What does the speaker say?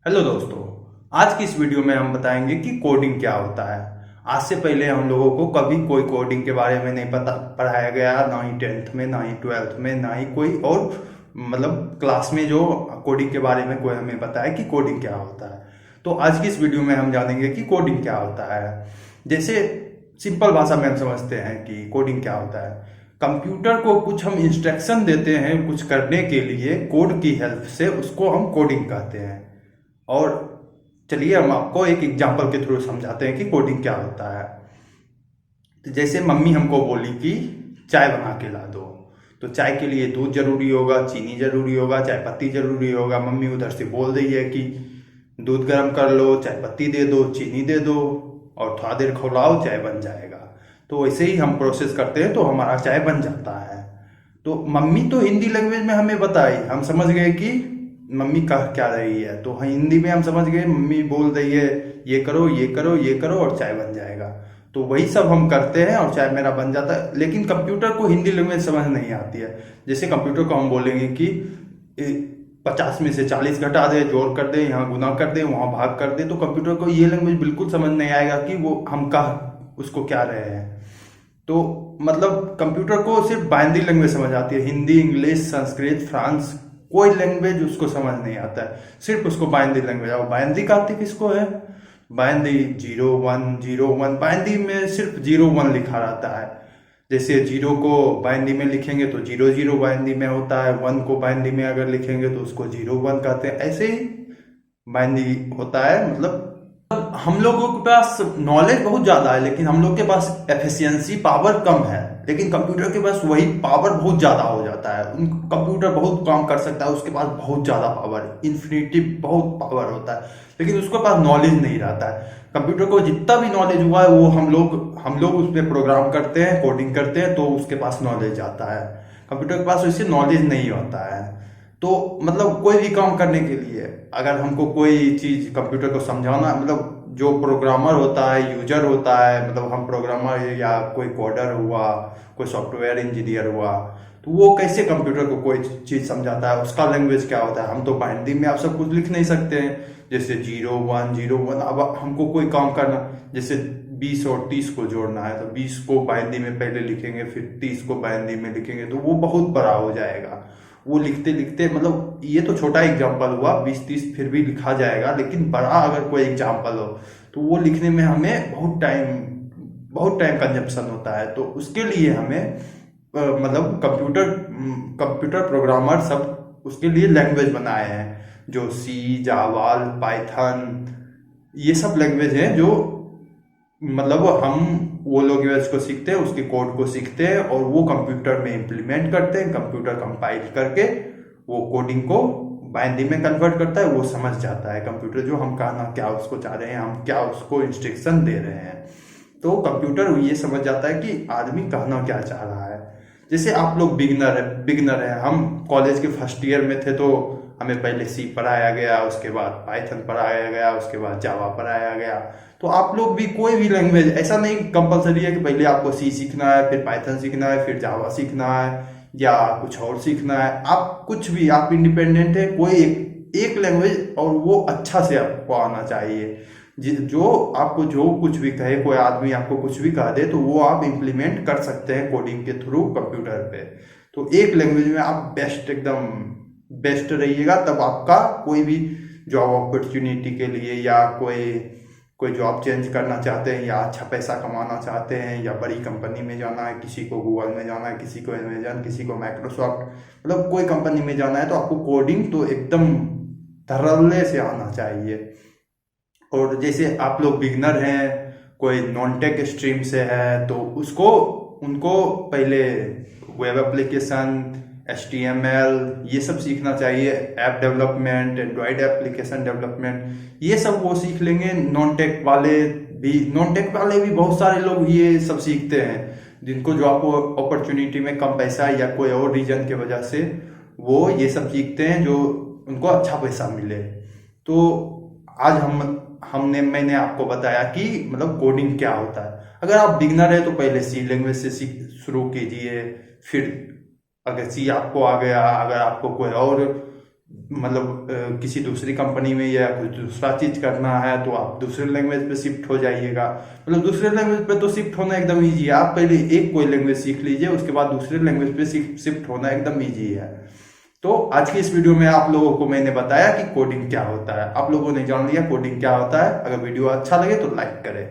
Hello दोस्तों। आज की इस वीडियो में हम बताएंगे कि कोडिंग क्या होता है। आज से पहले हम लोगों को कभी कोई कोडिंग के बारे में नहीं पता पढ़ाया गया, ना ही 10th में, ना ही 12th में, ना ही कोई और मतलब क्लास में जो कोडिंग के बारे में कोई हमें बताया कि कोडिंग क्या होता है। तो आज की इस वीडियो में हम जानेंगे कि कोडिंग क्या होता है। जैसे सिंपल भाषा में हम समझते हैं कि कोडिंग क्या होता है। कंप्यूटर को कुछ हम इंस्ट्रक्शन देते हैं कुछ करने के लिए, कोड की हेल्प से उसको हम कोडिंग कहते हैं। और चलिए हम आपको एक एग्जांपल के थ्रू समझाते हैं कि कोडिंग क्या होता है। तो जैसे मम्मी हमको बोली कि चाय बना के ला दो, तो चाय के लिए दूध जरूरी होगा, चीनी जरूरी होगा, चाय पत्ती जरूरी होगा। मम्मी उधर से बोल रही है कि दूध गर्म कर लो, चाय पत्ती दे दो, चीनी दे दो और थोड़ा देर खौलाओ, चाय बन जाएगा। तो वैसे ही हम प्रोसेस करते हैं तो हमारा चाय बन जाता है। तो मम्मी तो हिंदी लैंग्वेज में हमें बताई, हम समझ गए कि मम्मी कह क्या रही है। तो हिंदी में हम समझ गए मम्मी बोल रही है ये करो ये करो ये करो और चाय बन जाएगा। तो वही सब हम करते हैं और चाय मेरा बन जाता है। लेकिन कंप्यूटर को हिंदी लैंग्वेज समझ नहीं आती है। जैसे कंप्यूटर को हम बोलेंगे कि 50 में से 40 घटा दे, जोड़ कर दे, यहाँ गुना कर दे, वहाँ भाग कर दे, तो कंप्यूटर को ये लैंग्वेज बिल्कुल समझ नहीं आएगा कि वो हम कह उसको क्या रहे हैं। तो मतलब कंप्यूटर को सिर्फ बाइनरी लैंग्वेज समझ आती है। हिंदी, इंग्लिश, संस्कृत, फ्रांस, कोई लैंग्वेज उसको समझ नहीं आता है। सिर्फ उसको बाइनरी लैंग्वेज। और बाइनरी का अर्थ किसको है? बाइनरी 0 1 0 1, बाइनरी में सिर्फ 0 1 लिखा रहता है। जैसे 0 को बाइनरी में लिखेंगे तो 0 0 बाइनरी में होता है, 1 को बाइनरी में अगर लिखेंगे तो उसको 0 1 कहते हैं। ऐसे ही बाइनरी होता है। मतलब हम लोगों के पास नॉलेज बहुत ज्यादा है लेकिन हम लोग के पास एफिशिएंसी पावर कम है। लेकिन कंप्यूटर के पास वही पावर बहुत ज्यादा हो जाता है। कंप्यूटर बहुत काम कर सकता है, उसके पास बहुत ज्यादा पावर, इन्फिनिटी बहुत पावर होता है, लेकिन उसके पास नॉलेज नहीं रहता है। कंप्यूटर को जितना भी नॉलेज हुआ है वो हम लोग उस पर प्रोग्राम करते हैं, कोडिंग करते हैं, तो उसके पास नॉलेज आता है। कंप्यूटर के पास वैसे नॉलेज नहीं होता है। तो मतलब कोई भी काम करने के लिए अगर हमको कोई चीज कंप्यूटर को समझाना, मतलब जो प्रोग्रामर होता है, यूजर होता है, मतलब हम प्रोग्रामर या कोई कोडर हुआ, कोई सॉफ्टवेयर इंजीनियर हुआ, तो वो कैसे कंप्यूटर को कोई चीज समझाता है, उसका लैंग्वेज क्या होता है। हम तो बाइनरी में आप सब कुछ लिख नहीं सकते हैं। जैसे 0 1 0 1, अब हमको कोई काम करना, जैसे 20 और 30 को जोड़ना है तो 20 को बाइनरी में पहले लिखेंगे, फिर 30 को बाइनरी में लिखेंगे, तो वो बहुत बड़ा हो जाएगा। वो लिखते लिखते, मतलब ये तो छोटा एग्जाम्पल हुआ, 20 30 फिर भी लिखा जाएगा, लेकिन बड़ा अगर कोई एग्जाम्पल हो तो वो लिखने में हमें बहुत टाइम कंजप्शन होता है। तो उसके लिए हमें मतलब कंप्यूटर प्रोग्रामर सब उसके लिए लैंग्वेज बनाए हैं, जो सी, जावा, पाइथन, ये सब लैंग्वेज हैं जो मतलब हम वो लोग यूएस को सीखते हैं, उसके कोड को सीखते हैं और वो कंप्यूटर में इम्प्लीमेंट करते हैं। कंप्यूटर कंपाइल करके वो कोडिंग को बाइनरी में कन्वर्ट करता है, वो समझ जाता है कंप्यूटर जो हम कहना क्या उसको चाह रहे हैं, हम क्या उसको इंस्ट्रक्शन दे रहे हैं। तो कंप्यूटर ये समझ जाता है कि आदमी कहना क्या चाह रहा है। जैसे आप लोग बिगनर है, हम कॉलेज के फर्स्ट ईयर में थे तो हमें पहले सी पढ़ाया गया, उसके बाद पाइथन पढ़ाया गया, उसके बाद जावा पढ़ाया गया। तो आप लोग भी कोई भी लैंग्वेज, ऐसा नहीं कंपलसरी है कि पहले आपको सी सीखना है, फिर पाइथन सीखना है, फिर जावा सीखना है या कुछ और सीखना है। आप कुछ भी, आप इंडिपेंडेंट है, कोई एक लैंग्वेज, और वो अच्छा से आपको आना चाहिए। जो आपको जो कुछ भी कहे, कोई आदमी आपको कुछ भी कह दे तो वो आप इम्प्लीमेंट कर सकते हैं कोडिंग के थ्रू कंप्यूटर पे। तो एक लैंग्वेज में आप एकदम बेस्ट रहिएगा, तब आपका कोई भी जॉब अपॉर्चुनिटी के लिए या कोई जॉब चेंज करना चाहते हैं या अच्छा पैसा कमाना चाहते हैं या बड़ी कंपनी में जाना है, किसी को गूगल में जाना है, किसी को अमेजन, किसी को माइक्रोसॉफ्ट, मतलब कोई कंपनी में जाना है तो आपको कोडिंग तो एकदम धड़ल्ले से आना चाहिए। और जैसे आप लोग बिगनर हैं, कोई नॉन टेक स्ट्रीम से है, तो उनको पहले वेब एप्लीकेशन, HTML, ये सब सीखना चाहिए। App development, Android application development, ये सब वो सीख लेंगे। नॉन टेक वाले भी बहुत सारे लोग ये सब सीखते हैं, जिनको जॉब अपॉर्चुनिटी में कम पैसा या कोई और रीजन की वजह से वो ये सब सीखते हैं जो उनको अच्छा पैसा मिले। तो आज मैंने आपको बताया कि मतलब कोडिंग क्या होता है। अगर आप बिगनर है तो पहले सी लैंग्वेज से शुरू कीजिए, फिर अगर सी आपको आ गया, अगर आपको कोई और मतलब किसी दूसरी कंपनी में या कुछ दूसरा चीज़ करना है तो आप दूसरे लैंग्वेज पे शिफ्ट हो जाइएगा। मतलब दूसरे लैंग्वेज पे तो शिफ्ट होना एकदम ईजी है। आप पहले एक कोई लैंग्वेज सीख लीजिए, उसके बाद दूसरे लैंग्वेज पे शिफ्ट होना एकदम ईजी है। तो आज की इस वीडियो में आप लोगों को मैंने बताया कि कोडिंग क्या होता है। आप लोगों ने जान लिया कोडिंग क्या होता है। अगर वीडियो अच्छा लगे तो लाइक करें।